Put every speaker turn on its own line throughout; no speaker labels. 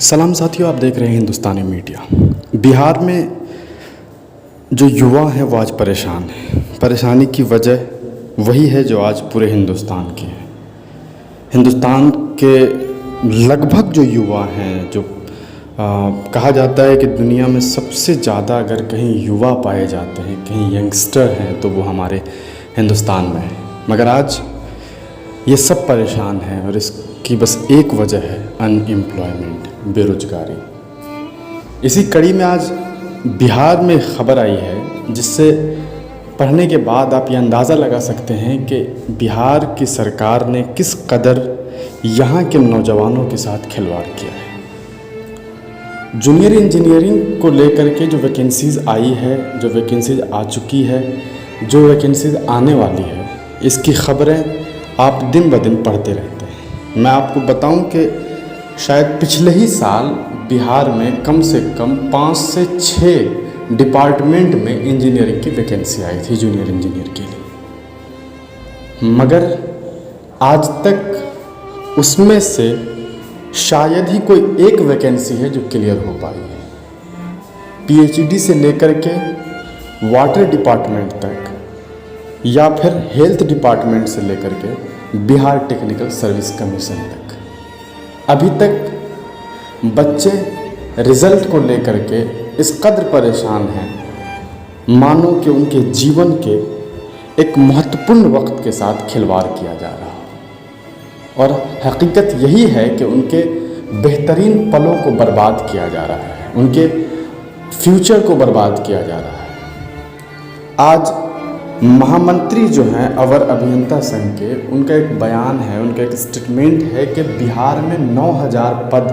सलाम साथियों, आप देख रहे हैं हिंदुस्तानी मीडिया। बिहार में जो युवा हैं वो आज परेशान हैं। परेशानी की वजह वही है जो आज पूरे हिंदुस्तान की है। हिंदुस्तान के लगभग जो युवा हैं, जो कहा जाता है कि दुनिया में सबसे ज़्यादा अगर कहीं युवा पाए जाते हैं, कहीं यंगस्टर हैं, तो वो हमारे हिंदुस्तान में है। मगर आज ये सब परेशान हैं और इसकी बस एक वजह है अनएम्प्लॉयमेंट, बेरोजगारी। इसी कड़ी में आज बिहार में ख़बर आई है जिससे पढ़ने के बाद आप ये अंदाज़ा लगा सकते हैं कि बिहार की सरकार ने किस कदर यहाँ के नौजवानों के साथ खिलवाड़ किया है। जूनियर इंजीनियरिंग को लेकर के जो वैकेंसीज़ आई है, जो वैकेंसीज़ आ चुकी है, जो वैकेंसीज़ आने वाली है, इसकी ख़बरें आप दिन ब दिन पढ़ते रहते हैं। मैं आपको बताऊं कि शायद पिछले ही साल बिहार में कम से कम 5 से 6 डिपार्टमेंट में इंजीनियरिंग की वैकेंसी आई थी, जूनियर इंजीनियर के लिए। मगर आज तक उसमें से शायद ही कोई एक वैकेंसी है जो क्लियर हो पाई है। पीएचडी से लेकर के वाटर डिपार्टमेंट तक या फिर हेल्थ डिपार्टमेंट से लेकर के बिहार टेक्निकल सर्विस कमीशन तक, अभी तक बच्चे रिज़ल्ट को लेकर के इस कदर परेशान हैं मानो कि उनके जीवन के एक महत्वपूर्ण वक्त के साथ खिलवाड़ किया जा रहा है। और हकीकत यही है कि उनके बेहतरीन पलों को बर्बाद किया जा रहा है, उनके फ्यूचर को बर्बाद किया जा रहा है। आज महामंत्री जो हैं अवर अभियंता संघ के, उनका एक बयान है, उनका एक स्टेटमेंट है कि बिहार में 9000 पद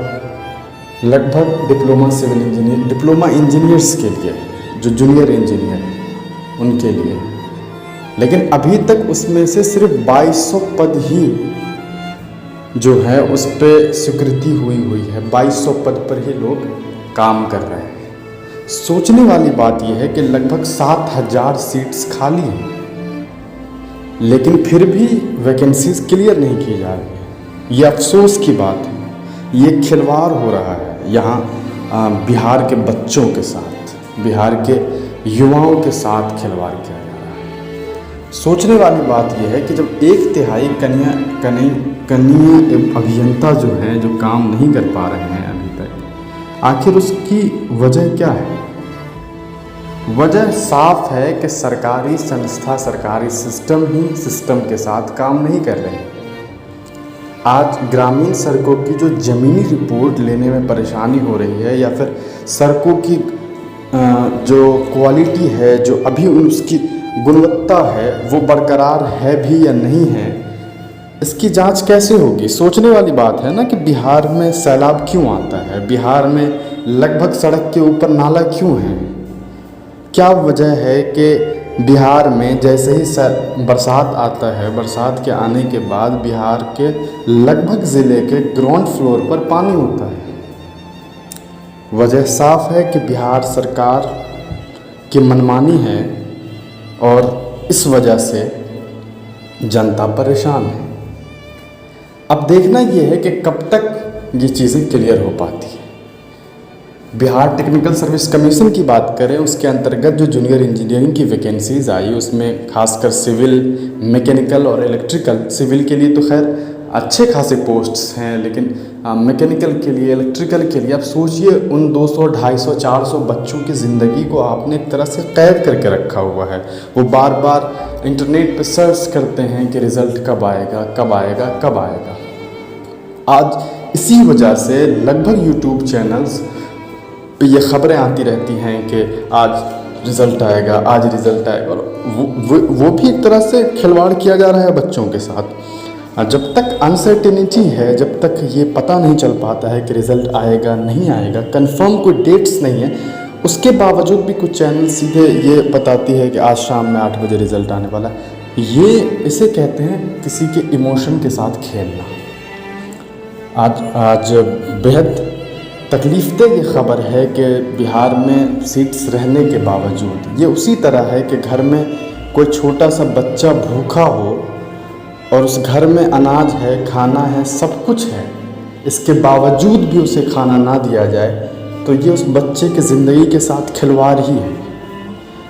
लगभग diploma civil engineer, diploma engineers के लिए, जो जूनियर इंजीनियर हैं उनके लिए, लेकिन अभी तक उसमें से सिर्फ 2200 पद ही जो है उस पर स्वीकृति हुई है। 2200 पद पर ही लोग काम कर रहे हैं। सोचने वाली बात यह है कि लगभग 7000 सीट्स खाली हैं, लेकिन फिर भी वैकेंसीज क्लियर नहीं की जा रही है। ये अफसोस की बात है। ये खिलवाड़ हो रहा है यहाँ बिहार के बच्चों के साथ, बिहार के युवाओं के साथ खिलवाड़ किया जा रहा है। सोचने वाली बात यह है कि जब 1/3 कनीय अभियंता जो हैं, जो काम नहीं कर पा रहे हैं अभी तक, आखिर उसकी वजह क्या है? वजह साफ है कि सरकारी संस्था, सरकारी सिस्टम ही सिस्टम के साथ काम नहीं कर रहे हैं। आज ग्रामीण सड़कों की जो ज़मीनी रिपोर्ट लेने में परेशानी हो रही है, या फिर सड़कों की जो क्वालिटी है, जो अभी उसकी गुणवत्ता है, वो बरकरार है भी या नहीं है, इसकी जांच कैसे होगी? सोचने वाली बात है ना कि बिहार में सैलाब क्यों आता है, बिहार में लगभग सड़क के ऊपर नाला क्यों है? क्या वजह है कि बिहार में जैसे ही बरसात आता है, बरसात के आने के बाद बिहार के लगभग ज़िले के ग्राउंड फ्लोर पर पानी होता है? वजह साफ है कि बिहार सरकार की मनमानी है और इस वजह से जनता परेशान है। अब देखना यह है कि कब तक ये चीज़ें क्लियर हो पाती है। बिहार टेक्निकल सर्विस कमीशन की बात करें, उसके अंतर्गत जो जूनियर इंजीनियरिंग की वैकेंसीज़ आई, उसमें खासकर सिविल, मैकेनिकल और इलेक्ट्रिकल, सिविल के लिए तो खैर अच्छे खासे पोस्ट्स हैं, लेकिन मैकेनिकल के लिए, इलेक्ट्रिकल के लिए आप सोचिए, उन 200, 250, 400 बच्चों की ज़िंदगी को आपने एक तरह से कैद करके रखा हुआ है। वो बार बार इंटरनेट पर सर्च करते हैं कि रिज़ल्ट कब आएगा, कब आएगा, कब आएगा। आज इसी वजह से लगभग यूट्यूब चैनल्स पे ये ख़बरें आती रहती हैं कि आज रिज़ल्ट आएगा, आज रिज़ल्ट आएगा, और वो भी एक तरह से खिलवाड़ किया जा रहा है बच्चों के साथ। जब तक अनसर्टेनिटी है, जब तक ये पता नहीं चल पाता है कि रिज़ल्ट आएगा नहीं आएगा, कंफर्म कोई डेट्स नहीं है, उसके बावजूद भी कुछ चैनल सीधे ये बताती है कि आज शाम में 8 बजे रिज़ल्ट आने वाला है। ये इसे कहते हैं किसी के इमोशन के साथ खेलना। आज बेहद तकलीफ़देह ये ख़बर है कि बिहार में सीट्स रहने के बावजूद ये उसी तरह है कि घर में कोई छोटा सा बच्चा भूखा हो और उस घर में अनाज है, खाना है, सब कुछ है, इसके बावजूद भी उसे खाना ना दिया जाए तो ये उस बच्चे की ज़िंदगी के साथ खिलवाड़ ही है।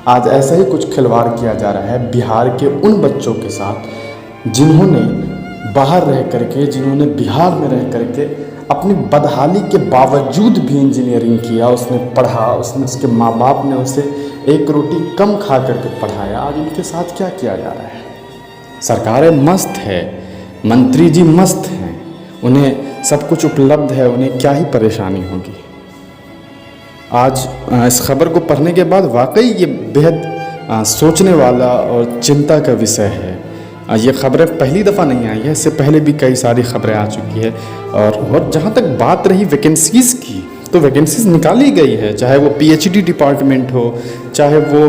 आज ऐसा ही कुछ खिलवाड़ किया जा रहा है बिहार के उन बच्चों के साथ जिन्होंने बाहर रह करके, जिन्होंने बिहार में रह करके अपनी बदहाली के बावजूद भी इंजीनियरिंग किया, उसने पढ़ा, उसके माँ बाप ने उसे एक रोटी कम खा करके पढ़ाया। आज उनके साथ क्या किया जा रहा है? सरकारें मस्त है, मंत्री जी मस्त हैं, उन्हें सब कुछ उपलब्ध है, उन्हें क्या ही परेशानी होगी। आज इस खबर को पढ़ने के बाद वाकई ये बेहद सोचने वाला और चिंता का विषय है। ये खबरें पहली दफ़ा नहीं आई है, इससे पहले भी कई सारी खबरें आ चुकी है। और जहाँ तक बात रही वैकेंसीज़ की, तो वैकेंसीज निकाली गई है, चाहे वो पीएचडी डिपार्टमेंट हो, चाहे वो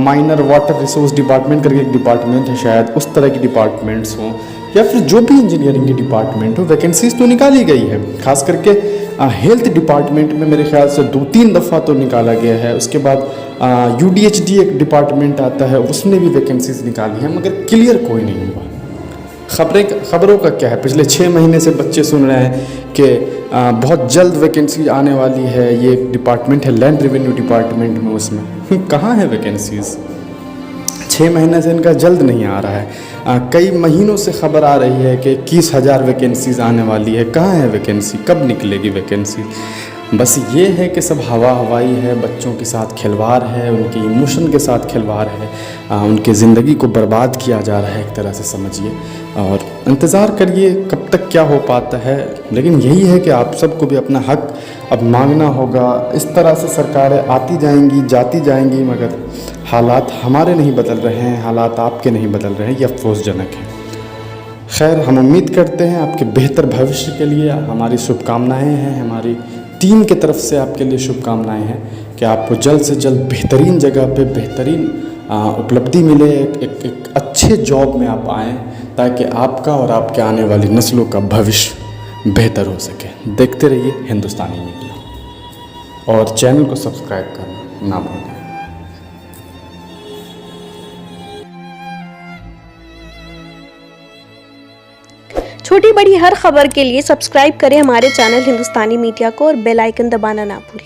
माइनर वाटर रिसोर्स डिपार्टमेंट करके एक डिपार्टमेंट है शायद, उस तरह की डिपार्टमेंट्स हों, या फिर जो भी इंजीनियरिंग की डिपार्टमेंट हो, वैकेंसीज तो निकाली गई है। खास करके हेल्थ डिपार्टमेंट में मेरे ख्याल से 2-3 दफ़ा तो निकाला गया है। उसके बाद यूडीएचडी एक डिपार्टमेंट आता है, उसने भी वैकेंसीज निकाली है, मगर क्लियर कोई नहीं हुआ। खबरों का क्या है? पिछले 6 महीने से बच्चे सुन रहे हैं कि बहुत जल्द वैकेंसी आने वाली है। ये एक डिपार्टमेंट है लैंड रेवेन्यू डिपार्टमेंट में, उसमें कहाँ है वैकेंसीज़? 6 महीने से इनका जल्द नहीं आ रहा है। कई महीनों से खबर आ रही है कि 21,000 वैकेंसीज़ आने वाली है। कहाँ है वैकेंसी? कब निकलेगी वैकेंसी? बस ये है कि सब हवाई है, बच्चों के साथ खिलवाड़ है, उनके इमोशन के साथ खिलवाड़ है, उनकी ज़िंदगी को बर्बाद किया जा रहा है एक तरह से समझिए। और इंतज़ार करिए कब तक क्या हो पाता है। लेकिन यही है कि आप सबको भी अपना हक अब मांगना होगा। इस तरह से सरकारें आती जाएंगी, जाती जाएंगी, मगर हालात हमारे नहीं बदल रहे हैं, हालात आपके नहीं बदल रहे हैं। ये अफसोसजनक है। खैर, हम उम्मीद करते हैं आपके बेहतर भविष्य के लिए हमारी शुभकामनाएँ हैं, हमारी टीम की तरफ से आपके लिए शुभकामनाएं हैं कि आपको जल्द से जल्द बेहतरीन जगह पे बेहतरीन उपलब्धि मिले, एक अच्छे जॉब में आप आएँ, ताकि आपका और आपके आने वाली नस्लों का भविष्य बेहतर हो सके। देखते रहिए हिंदुस्तानी मीडिया और चैनल को सब्सक्राइब करना ना भूलें।
छोटी बड़ी हर खबर के लिए सब्सक्राइब करें हमारे चैनल हिंदुस्तानी मीडिया को और बेल आइकन दबाना ना भूलें।